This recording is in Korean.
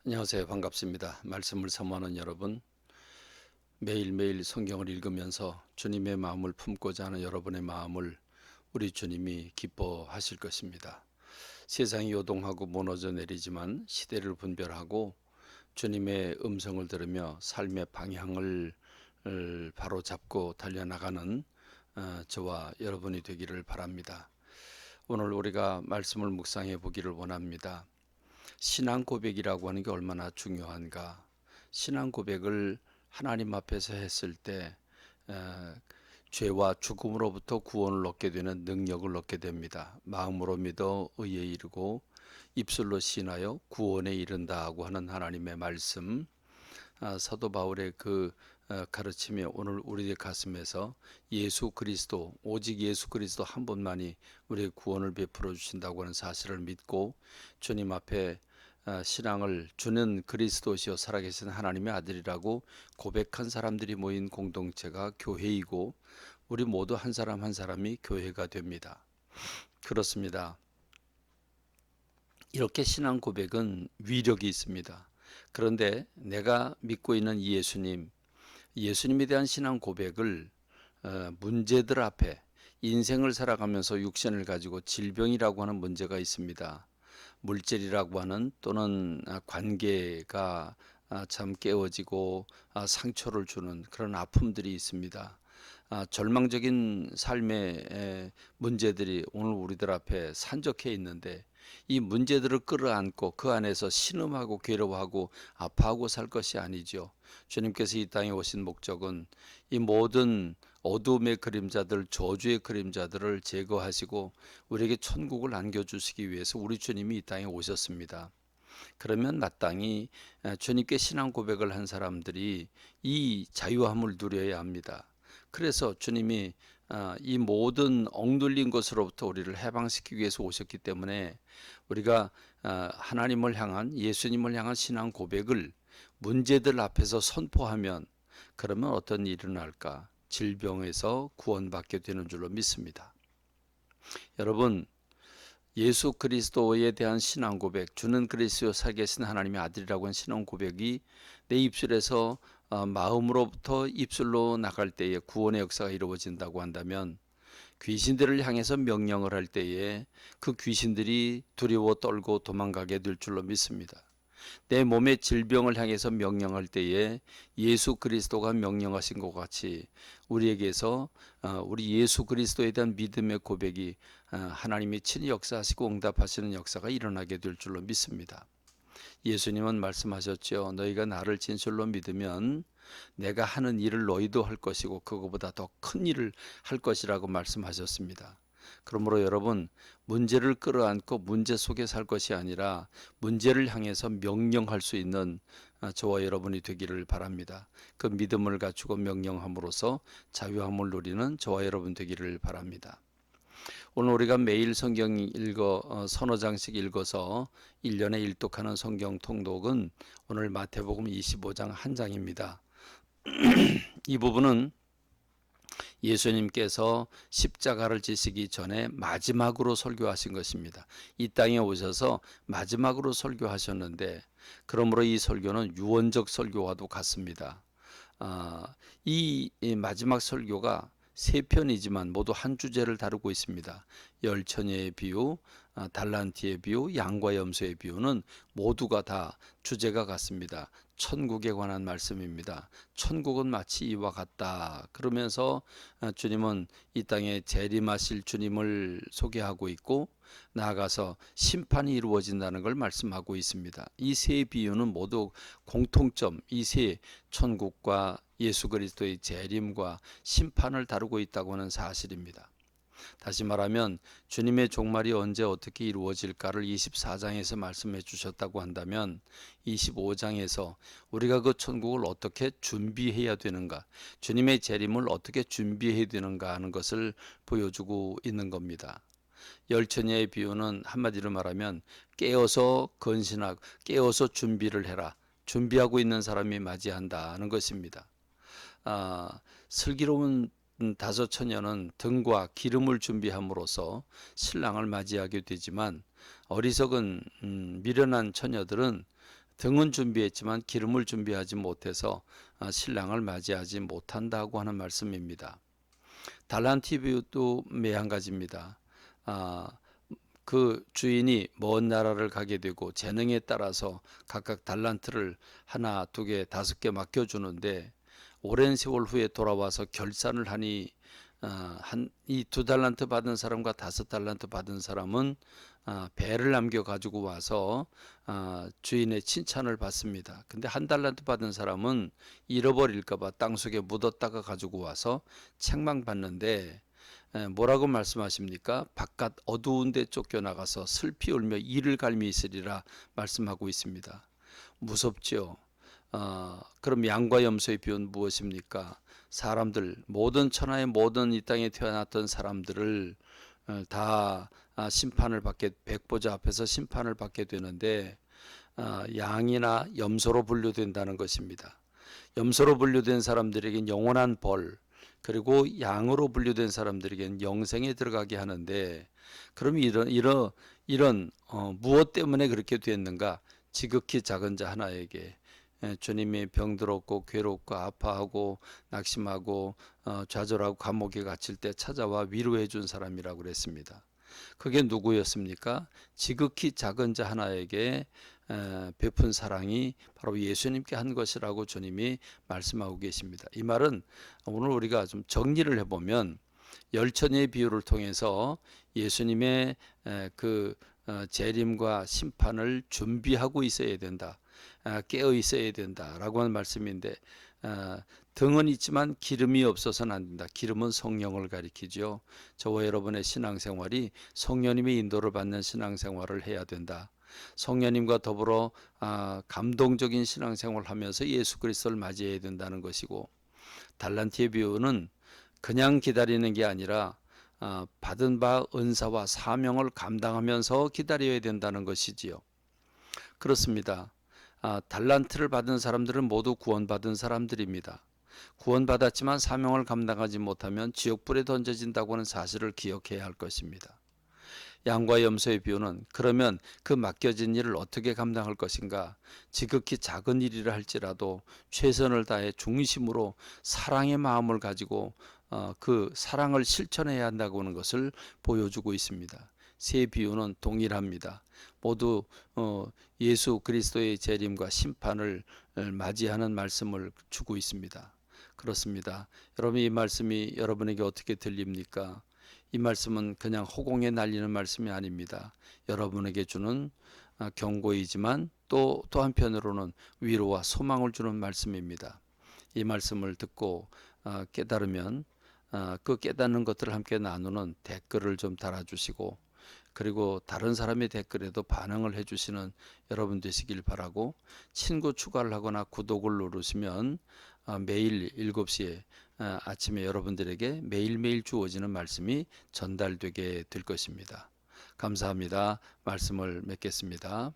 안녕하세요. 반갑습니다. 말씀을 사모하는 여러분, 매일매일 성경을 읽으면서 주님의 마음을 품고자 하는 여러분의 마음을 우리 주님이 기뻐하실 것입니다. 세상이 요동하고 무너져 내리지만 시대를 분별하고 주님의 음성을 들으며 삶의 방향을 바로 잡고 달려나가는 저와 여러분이 되기를 바랍니다. 오늘 우리가 말씀을 묵상해 보기를 원합니다. 신앙 고백이라고 하는 게 얼마나 중요한가. 신앙 고백을 하나님 앞에서 했을 때 죄와 죽음으로부터 구원을 얻게 되는 능력을 얻게 됩니다. 마음으로 믿어 의에 이르고 입술로 신하여 구원에 이른다고 하는 하나님의 말씀, 사도 바울의 그 가르침이 오늘 우리의 가슴에서 예수 그리스도, 오직 예수 그리스도 한 분만이 우리의 구원을 베풀어 주신다고 하는 사실을 믿고 주님 앞에 신앙을 주는 그리스도시요 살아계신 하나님의 아들이라고 고백한 사람들이 모인 공동체가 교회이고, 우리 모두 한 사람 한 사람이 교회가 됩니다. 그렇습니다. 이렇게 신앙 고백은 위력이 있습니다. 그런데 내가 믿고 있는 이 예수님에 대한 신앙 고백을 문제들 앞에, 인생을 살아가면서 육신을 가지고 질병이라고 하는 문제가 있습니다. 물질이라고 하는, 또는 관계가 참 깨어지고 상처를 주는 그런 아픔들이 있습니다. 절망적인 삶의 문제들이 오늘 우리들 앞에 산적해 있는데, 이 문제들을 끌어안고 그 안에서 신음하고 괴로워하고 아파하고 살 것이 아니죠. 주님께서 이 땅에 오신 목적은 이 모든 어둠의 그림자들, 저주의 그림자들을 제거하시고 우리에게 천국을 안겨주시기 위해서 우리 주님이 이 땅에 오셨습니다. 그러면 마땅히 주님께 신앙 고백을 한 사람들이 이 자유함을 누려야 합니다. 그래서 주님이 이 모든 억눌린 것으로부터 우리를 해방시키기 위해서 오셨기 때문에 우리가 하나님을 향한, 예수님을 향한 신앙 고백을 문제들 앞에서 선포하면, 그러면 어떤 일이 일어날까? 질병에서 구원받게 되는 줄로 믿습니다. 여러분, 예수 그리스도에 대한 신앙 고백, 주는 그리스도 살계신 하나님의 아들이라고 한 신앙 고백이 내 입술에서 마음으로부터 입술로 나갈 때에 구원의 역사가 이루어진다고 한다면, 귀신들을 향해서 명령을 할 때에 그 귀신들이 두려워 떨고 도망가게 될 줄로 믿습니다. 내 몸의 질병을 향해서 명령할 때에 예수 그리스도가 명령하신 것 같이 우리에게서 우리 예수 그리스도에 대한 믿음의 고백이 하나님이 친히 역사하시고 응답하시는 역사가 일어나게 될 줄로 믿습니다. 예수님은 말씀하셨죠. 너희가 나를 진실로 믿으면 내가 하는 일을 너희도 할 것이고 그거보다 더 큰 일을 할 것이라고 말씀하셨습니다. 그러므로 여러분, 문제를 끌어안고 문제 속에 살 것이 아니라 문제를 향해서 명령할 수 있는 저와 여러분이 되기를 바랍니다. 그 믿음을 갖추고 명령함으로써 자유함을 누리는 저와 여러분 되기를 바랍니다. 오늘 우리가 매일 성경 서너 장씩 읽어서 1년에 일독하는 성경 통독은 오늘 마태복음 25장 한 장입니다. 이 부분은 예수님께서 십자가를 지시기 전에 마지막으로 설교하신 것입니다. 이 땅에 오셔서 마지막으로 설교하셨는데, 그러므로 이 설교는 유언적 설교와도 같습니다. 이 마지막 설교가 세 편이지만 모두 한 주제를 다루고 있습니다. 열 처녀의 비유, 달란트의 비유, 양과 염소의 비유는 모두가 다 주제가 같습니다. 천국에 관한 말씀입니다. 천국은 마치 이와 같다. 그러면서 주님은 이 땅에 재림하실 주님을 소개하고 있고, 나아가서 심판이 이루어진다는 걸 말씀하고 있습니다. 이 세 비유는 모두 공통점, 이 세, 천국과 예수 그리스도의 재림과 심판을 다루고 있다고 하는 사실입니다. 다시 말하면 주님의 종말이 언제 어떻게 이루어질까를 24장에서 말씀해 주셨다고 한다면, 25장에서 우리가 그 천국을 어떻게 준비해야 되는가, 주님의 재림을 어떻게 준비해야 되는가 하는 것을 보여주고 있는 겁니다. 열처녀의 비유는 한마디로 말하면 깨어서 건신하고 깨어서 준비를 해라, 준비하고 있는 사람이 맞이한다는 것입니다. 슬기로운 다섯 처녀는 등과 기름을 준비함으로써 신랑을 맞이하게 되지만, 어리석은 미련한 처녀들은 등은 준비했지만 기름을 준비하지 못해서 신랑을 맞이하지 못한다고 하는 말씀입니다. 달란트 비유도 매한가지입니다. 아, 그 주인이 먼 나라를 가게 되고 재능에 따라서 각각 달란트를 하나, 두 개, 다섯 개 맡겨주는데 오랜 세월 후에 돌아와서 결산을 하니 이 두 달란트 받은 사람과 다섯 달란트 받은 사람은 배를 남겨 가지고 와서 주인의 칭찬을 받습니다. 근데 한 달란트 받은 사람은 잃어버릴까 봐 땅속에 묻었다가 가지고 와서 책망받는데 뭐라고 말씀하십니까? 바깥 어두운 데 쫓겨나가서 슬피 울며 이를 갈미 있으리라 말씀하고 있습니다. 무섭죠. 그럼 양과 염소의 비유는 무엇입니까? 사람들, 모든 천하의 모든 이 땅에 태어났던 사람들을 다 심판을 받게, 백보자 앞에서 심판을 받게 되는데 양이나 염소로 분류된다는 것입니다. 염소로 분류된 사람들에겐 영원한 벌, 그리고 양으로 분류된 사람들에겐 영생에 들어가게 하는데, 그럼 이런 무엇 때문에 그렇게 됐는가? 지극히 작은 자 하나에게 주님이 병들었고 괴롭고 아파하고 낙심하고 좌절하고 감옥에 갇힐 때 찾아와 위로해 준 사람이라고 그랬습니다. 그게 누구였습니까? 지극히 작은 자 하나에게 베푼 사랑이 바로 예수님께 한 것이라고 주님이 말씀하고 계십니다. 이 말은 오늘 우리가 좀 정리를 해보면 열처녀의 비유를 통해서 예수님의 그 재림과 심판을 준비하고 있어야 된다. 깨어 있어야 된다라고 하는 말씀인데 등은 있지만 기름이 없어서는 안 된다. 기름은 성령을 가리키죠. 저와 여러분의 신앙생활이 성령님의 인도를 받는 신앙생활을 해야 된다. 성령님과 더불어 감동적인 신앙생활을 하면서 예수 그리스도를 맞이해야 된다는 것이고, 달란트의 비유는 그냥 기다리는 게 아니라 받은 바 은사와 사명을 감당하면서 기다려야 된다는 것이지요. 그렇습니다. 달란트를 받은 사람들은 모두 구원받은 사람들입니다. 구원받았지만 사명을 감당하지 못하면 지옥불에 던져진다고 하는 사실을 기억해야 할 것입니다. 양과 염소의 비유는 그러면 그 맡겨진 일을 어떻게 감당할 것인가? 지극히 작은 일이라 할지라도 최선을 다해 중심으로 사랑의 마음을 가지고 그 사랑을 실천해야 한다고 하는 것을 보여주고 있습니다. 세 비유는 동일합니다. 모두 예수 그리스도의 재림과 심판을 맞이하는 말씀을 주고 있습니다. 그렇습니다. 여러분, 이 말씀이 여러분에게 어떻게 들립니까? 이 말씀은 그냥 허공에 날리는 말씀이 아닙니다. 여러분에게 주는 경고이지만 또 한편으로는 위로와 소망을 주는 말씀입니다. 이 말씀을 듣고 깨달으면 그 깨닫는 것들을 함께 나누는 댓글을 좀 달아주시고, 그리고 다른 사람의 댓글에도 반응을 해주시는 여러분 되시길 바라고, 친구 추가를 하거나 구독을 누르시면 매일 7시에 아침에 여러분들에게 매일매일 주어지는 말씀이 전달되게 될 것입니다. 감사합니다. 말씀을 맺겠습니다.